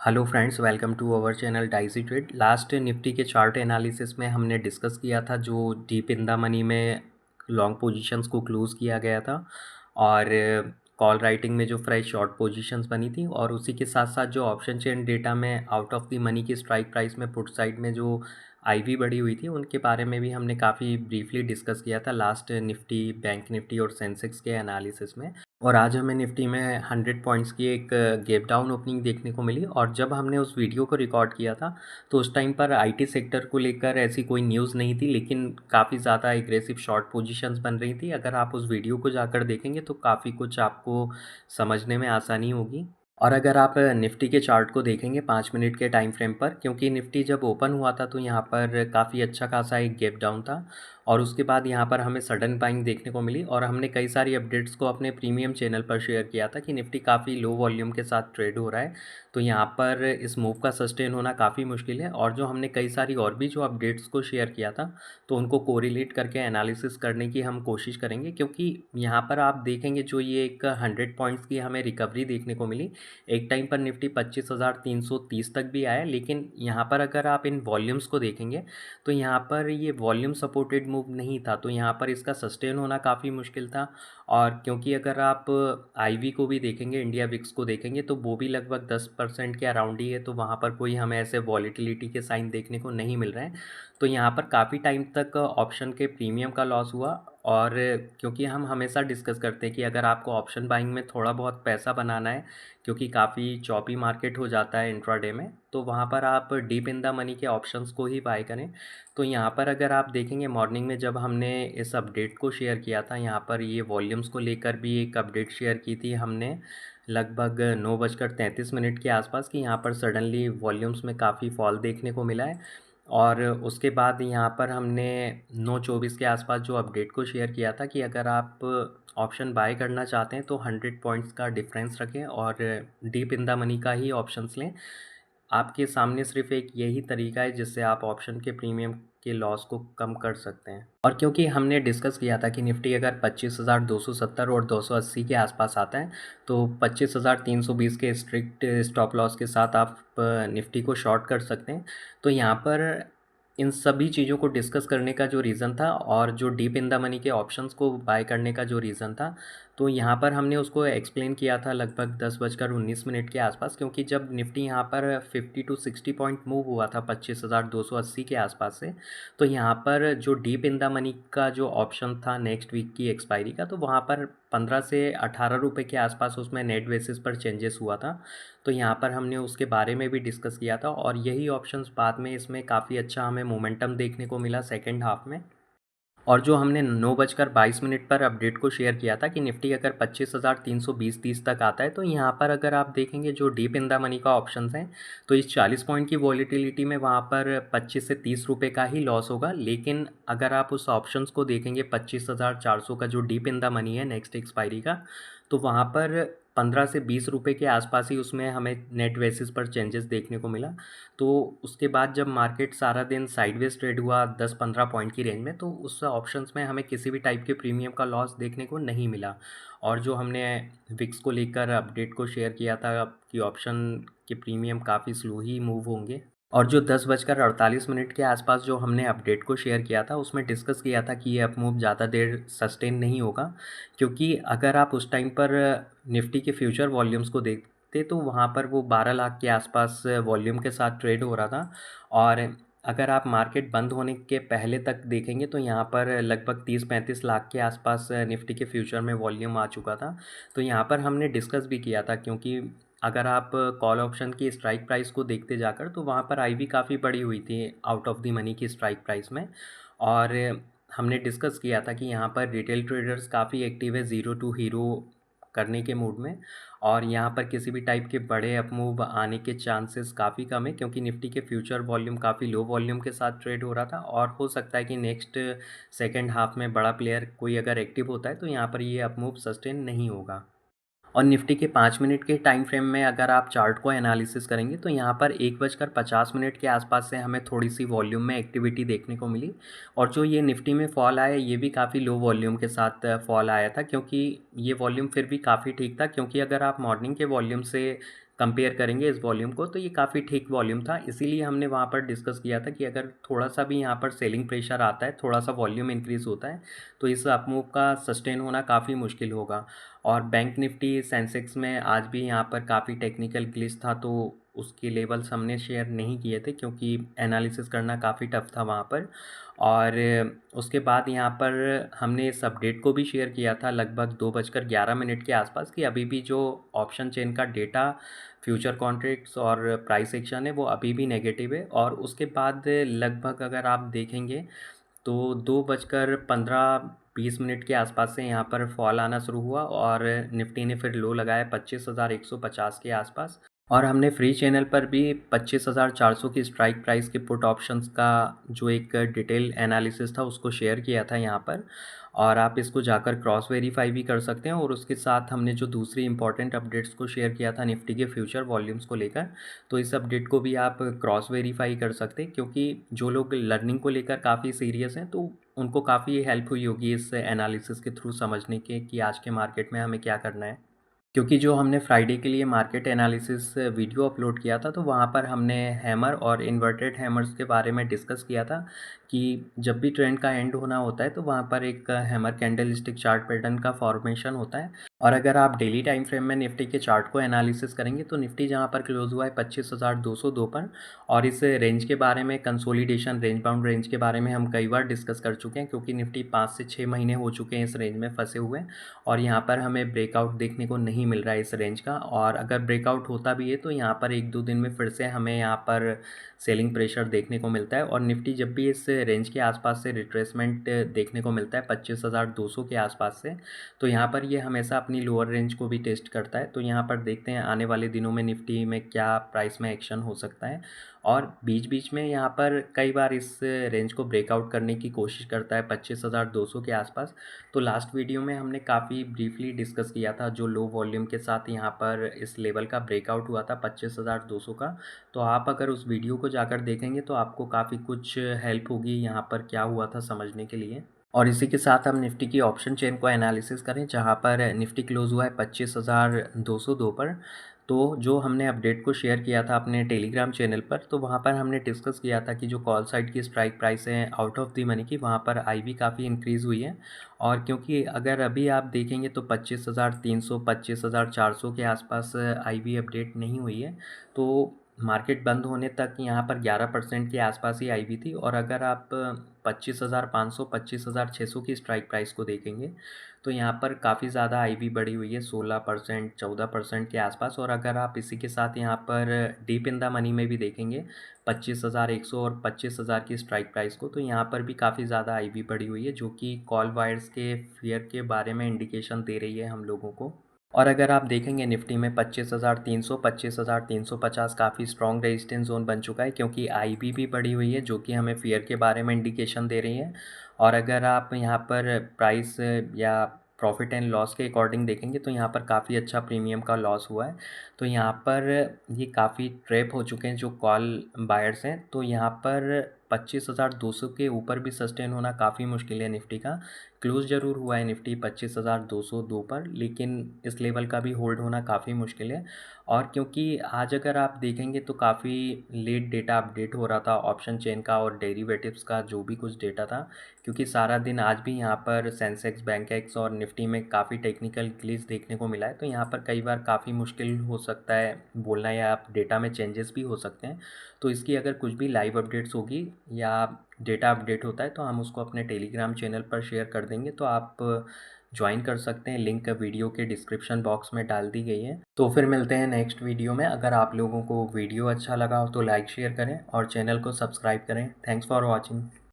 Hello friends, welcome to our channel Dicey Trade. Last Nifty के chart analysis में हमने discuss किया था जो डीप इन द मनी में लॉन्ग पोजीशंस को क्लोज़ किया गया था और कॉल राइटिंग में जो फ्रेश शॉर्ट पोजीशंस बनी थी, और उसी के साथ साथ जो ऑप्शन चेन डेटा में आउट ऑफ द मनी की स्ट्राइक प्राइस में पुट साइड में जो आईवी बढ़ी हुई थी उनके बारे में भी हमने काफ़ी ब्रीफली डिस्कस किया था लास्ट निफ्टी, बैंक निफ्टी और सेंसेक्स के एनालिसिस में। और आज हमें निफ्टी में 100 पॉइंट्स की एक गैप डाउन ओपनिंग देखने को मिली। और जब हमने उस वीडियो को रिकॉर्ड किया था तो उस टाइम पर आईटी सेक्टर को लेकर ऐसी कोई न्यूज़ नहीं थी, लेकिन काफ़ी ज़्यादा एग्रेसिव शॉर्ट पोजीशंस बन रही थी। अगर आप उस वीडियो को जाकर देखेंगे तो काफ़ी कुछ आपको समझने में आसानी होगी। और अगर आप निफ्टी के चार्ट को देखेंगे 5 मिनट के टाइम फ्रेम पर, क्योंकि निफ्टी जब ओपन हुआ था तो यहाँ पर काफ़ी अच्छा खासा एक गैप डाउन था और उसके बाद यहाँ पर हमें सडन बाइंग देखने को मिली। और हमने कई सारी अपडेट्स को अपने प्रीमियम चैनल पर शेयर किया था कि निफ्टी काफ़ी लो वॉल्यूम के साथ ट्रेड हो रहा है, तो यहाँ पर इस मूव का सस्टेन होना काफ़ी मुश्किल है। और जो हमने कई सारी और भी जो अपडेट्स को शेयर किया था तो उनको कोरिलेट करके एनालिसिस करने की हम कोशिश करेंगे, क्योंकि यहाँ पर आप देखेंगे जो ये एक 100 पॉइंट्स की हमें रिकवरी देखने को मिली। एक टाइम पर निफ्टी 25,330 तक भी आया, लेकिन यहाँ पर अगर आप इन वॉल्यूम्स को देखेंगे तो यहाँ पर ये वॉल्यूम सपोर्टेड मूव नहीं था, तो यहाँ पर इसका सस्टेन होना काफ़ी मुश्किल था। और क्योंकि अगर आप आईवी को भी देखेंगे, इंडिया विक्स को देखेंगे, तो वो भी लगभग 10% के अराउंड ही है, तो वहाँ पर कोई हमें ऐसे वॉलीटिलिटी के साइन देखने को नहीं मिल रहे हैं। तो यहाँ पर काफ़ी टाइम तक ऑप्शन के प्रीमियम का लॉस हुआ। और क्योंकि हम हमेशा डिस्कस करते हैं कि अगर आपको ऑप्शन बाइंग में थोड़ा बहुत पैसा बनाना है, क्योंकि काफ़ी चॉपी मार्केट हो जाता है इंट्राडे में, तो वहाँ पर आप डीप इन द मनी के ऑप्शंस को ही बाय करें। तो यहाँ पर अगर आप देखेंगे मॉर्निंग में जब हमने इस अपडेट को शेयर किया था, यहाँ पर ये वॉल्यूम्स को लेकर भी एक अपडेट शेयर की थी हमने लगभग 9:33 के आसपास, कि यहाँ पर सडनली वॉल्यूम्स में काफ़ी फॉल देखने को मिला है। और उसके बाद यहाँ पर हमने 9:24 के आसपास जो अपडेट को शेयर किया था कि अगर आप ऑप्शन बाय करना चाहते हैं तो 100 पॉइंट्स का डिफरेंस रखें और डीप इन द मनी का ही ऑप्शंस लें। आपके सामने सिर्फ एक यही तरीका है जिससे आप ऑप्शन के प्रीमियम के लॉस को कम कर सकते हैं। और क्योंकि हमने डिस्कस किया था कि निफ्टी अगर 25,270 और 280 के आसपास आता है तो 25,320 के स्ट्रिक्ट स्टॉप लॉस के साथ आप निफ्टी को शॉर्ट कर सकते हैं। तो यहाँ पर इन सभी चीज़ों को डिस्कस करने का जो रीज़न था और जो डीप इन द मनी के ऑप्शंस को बाय करने का जो रीज़न था, तो यहाँ पर हमने उसको एक्सप्लेन किया था लगभग 10:19 के आसपास, क्योंकि जब निफ्टी यहाँ पर 50 टू 60 पॉइंट मूव हुआ था 25,280 के आसपास से, तो यहाँ पर जो डीप इन द मनी का जो ऑप्शन था नेक्स्ट वीक की एक्सपायरी का, तो वहाँ पर 15 से 18 रुपये के आसपास उसमें नेट बेसिस पर चेंजेस हुआ था। तो यहाँ पर हमने उसके बारे में भी डिस्कस किया था और यही ऑप्शंस बाद में इसमें काफ़ी अच्छा हमें मोमेंटम देखने को मिला सेकेंड हाफ में। और जो हमने 9:22 पर अपडेट को शेयर किया था कि निफ्टी अगर 25,320-30 तक आता है, तो यहाँ पर अगर आप देखेंगे जो डीप इन द मनी का ऑप्शंस हैं, तो इस 40 पॉइंट की वॉलीटिलिटी में वहाँ पर 25 से 30 रुपये का ही लॉस होगा। लेकिन अगर आप उस ऑप्शंस को देखेंगे 25,400 का जो डीप इन द मनी है नेक्स्ट एक्सपायरी का, तो वहाँ पर 15 से 20 रुपये के आसपास ही उसमें हमें नेट बेसिस पर चेंजेस देखने को मिला। तो उसके बाद जब मार्केट सारा दिन साइडवेज ट्रेड हुआ 10-15 पॉइंट की रेंज में, तो उस ऑप्शंस में हमें किसी भी टाइप के प्रीमियम का लॉस देखने को नहीं मिला। और जो हमने विक्स को लेकर अपडेट को शेयर किया था कि ऑप्शन के प्रीमियम काफ़ी स्लो ही मूव होंगे। और जो 10:48 के आसपास जो हमने अपडेट को शेयर किया था उसमें डिस्कस किया था कि ये अप मूव ज़्यादा देर सस्टेन नहीं होगा, क्योंकि अगर आप उस टाइम पर निफ्टी के फ्यूचर वॉल्यूम्स को देखते तो वहाँ पर वो 12 लाख के आसपास वॉल्यूम के साथ ट्रेड हो रहा था। और अगर आप मार्केट बंद होने के पहले तक देखेंगे तो यहाँ पर लगभग 30-35 लाख के आसपास निफ्टी के फ्यूचर में वॉल्यूम आ चुका था। तो यहाँ पर हमने डिस्कस भी किया था, क्योंकि अगर आप कॉल ऑप्शन की स्ट्राइक प्राइस को देखते जाकर तो वहाँ पर आईवी काफ़ी बड़ी हुई थी आउट ऑफ द मनी की स्ट्राइक प्राइस में। और हमने डिस्कस किया था कि यहाँ पर रिटेल ट्रेडर्स काफ़ी एक्टिव है ज़ीरो टू हीरो करने के मूड में, और यहाँ पर किसी भी टाइप के बड़े अप मूव आने के चांसेस काफ़ी कम है, क्योंकि निफ्टी के फ्यूचर वॉल्यूम काफ़ी लो वॉल्यूम के साथ ट्रेड हो रहा था। और हो सकता है कि नेक्स्ट सेकेंड हाफ में बड़ा प्लेयर कोई अगर एक्टिव होता है तो यहाँ पर ये अप मूव सस्टेन नहीं होगा। और निफ्टी के 5 मिनट के टाइम फ्रेम में अगर आप चार्ट को एनालिसिस करेंगे तो यहाँ पर 1:50 के आसपास से हमें थोड़ी सी वॉल्यूम में एक्टिविटी देखने को मिली। और जो ये निफ्टी में फॉल आया ये भी काफ़ी लो वॉल्यूम के साथ फॉल आया था, क्योंकि ये वॉल्यूम फिर भी काफ़ी ठीक था, क्योंकि अगर आप मॉर्निंग के वॉल्यूम से कंपेयर करेंगे इस वॉल्यूम को तो ये काफ़ी ठीक वॉल्यूम था, इसीलिए हमने वहाँ पर डिस्कस किया था कि अगर थोड़ा-सा भी यहाँ पर सेलिंग प्रेशर आता है, थोड़ा-सा वॉल्यूम इंक्रीज़ होता है, तो इस अपमूव का सस्टेन होना काफ़ी मुश्किल होगा। और बैंक निफ्टी, सेंसेक्स में आज भी यहाँ पर काफ़ी टेक्निकल ग्लिच था, तो उसके लेवल्स हमने शेयर नहीं किए थे क्योंकि एनालिसिस करना काफ़ी टफ था वहाँ पर। और उसके बाद यहाँ पर हमने इस अपडेट को भी शेयर किया था लगभग 2:11 के आसपास कि अभी भी जो ऑप्शन चेन का डेटा, फ्यूचर कॉन्ट्रैक्ट्स और प्राइस एक्शन है वो अभी भी नेगेटिव है। और उसके बाद लगभग अगर आप देखेंगे तो 2:15-20 के आसपास से यहाँ पर फॉल आना शुरू हुआ और निफ्टी ने फिर लो लगाया 25,150 के आसपास। और हमने फ्री चैनल पर भी 25,400 की स्ट्राइक प्राइस के पुट ऑप्शंस का जो एक डिटेल एनालिसिस था उसको शेयर किया था यहाँ पर। और आप इसको जाकर क्रॉस वेरीफाई भी कर सकते हैं। और उसके साथ हमने जो दूसरी इंपॉर्टेंट अपडेट्स को शेयर किया था निफ्टी के फ्यूचर वॉल्यूम्स को लेकर, तो इस अपडेट को भी आप क्रॉस वेरीफाई कर सकते हैं क्योंकि जो लोग लर्निंग को लेकर काफ़ी सीरियस हैं तो उनको काफ़ी हेल्प हुई होगी इस एनालिसिस के थ्रू समझने के कि आज के मार्केट में हमें क्या करना है। क्योंकि जो हमने फ्राइडे के लिए मार्केट एनालिसिस वीडियो अपलोड किया था तो वहाँ पर हमने हैमर और इन्वर्टेड हैमर्स के बारे में डिस्कस किया था कि जब भी ट्रेंड का एंड होना होता है तो वहाँ पर एक हैमर कैंडलस्टिक चार्ट पैटर्न का फॉर्मेशन होता है। और अगर आप डेली टाइम फ्रेम में निफ्टी के चार्ट को एनालिसिस करेंगे तो निफ्टी जहाँ पर क्लोज हुआ है 25,202 पर। और इस रेंज के बारे में, कंसोलिडेशन रेंज बाउंड रेंज के बारे में हम कई बार डिस्कस कर चुके हैं क्योंकि निफ्टी 5 से 6 महीने हो चुके हैं इस रेंज में फंसे हुए। और यहाँ पर हमें ब्रेकआउट देखने को नहीं मिल रहा है इस रेंज का। और अगर ब्रेकआउट होता भी है तो यहाँ पर 1-2 दिन में फिर से हमें यहाँ पर सेलिंग प्रेशर देखने को मिलता है। और निफ्टी जब भी इस रेंज के आसपास से रिट्रेसमेंट देखने को मिलता है 25,200 के आसपास से, तो यहाँ पर ये हमेशा अपनी लोअर रेंज को भी टेस्ट करता है। तो यहाँ पर देखते हैं आने वाले दिनों में निफ्टी में क्या प्राइस में एक्शन हो सकता है। और बीच बीच में यहाँ पर कई बार इस रेंज को ब्रेकआउट करने की कोशिश करता है 25,200 के आसपास। तो लास्ट वीडियो में हमने काफ़ी ब्रीफली डिस्कस किया था जो लो वॉल्यूम के साथ यहाँ पर इस लेवल का ब्रेकआउट हुआ था 25,200 का। तो आप अगर उस वीडियो को जाकर देखेंगे तो आपको काफ़ी कुछ हेल्प होगी यहाँ पर क्या हुआ था समझने के लिए। और इसी के साथ हम निफ्टी की ऑप्शन चेन को एनालिसिस करें जहाँ पर निफ्टी क्लोज हुआ है 25,202 पर। तो जो हमने अपडेट को शेयर किया था अपने टेलीग्राम चैनल पर तो वहाँ पर हमने डिस्कस किया था कि जो कॉल साइड की स्ट्राइक प्राइस है आउट ऑफ द मनी की, वहाँ पर आईवी काफ़ी इंक्रीज़ हुई है। और क्योंकि अगर अभी आप देखेंगे तो 25,300 25,400 के आसपास आईवी अपडेट नहीं हुई है। तो मार्केट बंद होने तक यहाँ पर 11% के आसपास ही आईवी थी। और अगर आप 25,500 25,600 की स्ट्राइक प्राइस को देखेंगे तो यहाँ पर काफ़ी ज़्यादा आईवी बढ़ी हुई है 16% 14% के आसपास। और अगर आप इसी के साथ यहाँ पर डीप इन द मनी में भी देखेंगे 25,100 और 25,000 की स्ट्राइक प्राइस को, तो यहाँ पर भी काफ़ी ज़्यादा आईवी बढ़ी हुई है जो कि कॉल वायर्स के फेयर के बारे में इंडिकेशन दे रही है हम लोगों को। और अगर आप देखेंगे निफ्टी में 25,300 25,350 काफ़ी स्ट्रॉन्ग रेजिस्टेंस जोन बन चुका है क्योंकि आईबी भी बढ़ी हुई है जो कि हमें फेयर के बारे में इंडिकेशन दे रही है। और अगर आप यहाँ पर प्राइस या प्रॉफिट एंड लॉस के अकॉर्डिंग देखेंगे तो यहाँ पर काफ़ी अच्छा प्रीमियम का लॉस हुआ है। तो यहाँ पर ये काफ़ी ट्रैप हो चुके हैं जो कॉल बायर्स हैं। तो यहाँ पर 25,200 के ऊपर भी सस्टेन होना काफ़ी मुश्किल है निफ्टी का। क्लोज ज़रूर हुआ है निफ्टी 25,202 पर, लेकिन इस लेवल का भी होल्ड होना काफ़ी मुश्किल है। और क्योंकि आज अगर आप देखेंगे तो काफ़ी लेट डेटा अपडेट हो रहा था ऑप्शन चेन का और डेरिवेटिव्स का जो भी कुछ डेटा था, क्योंकि सारा दिन आज भी यहाँ पर सेंसेक्स, बैंक एक्स और निफ्टी में काफ़ी टेक्निकल ग्लिच देखने को मिला है। तो यहाँ पर कई बार काफ़ी मुश्किल हो सकता है बोलना या आप डेटा में चेंजेस भी हो सकते हैं। तो इसकी अगर कुछ भी लाइव अपडेट्स होगी या डेटा अपडेट होता है तो हम उसको अपने टेलीग्राम चैनल पर शेयर कर देंगे, तो आप ज्वाइन कर सकते हैं। लिंक वीडियो के डिस्क्रिप्शन बॉक्स में डाल दी गई है। तो फिर मिलते हैं नेक्स्ट वीडियो में। अगर आप लोगों को वीडियो अच्छा लगा हो तो लाइक शेयर करें और चैनल को सब्सक्राइब करें। Thanks for watching.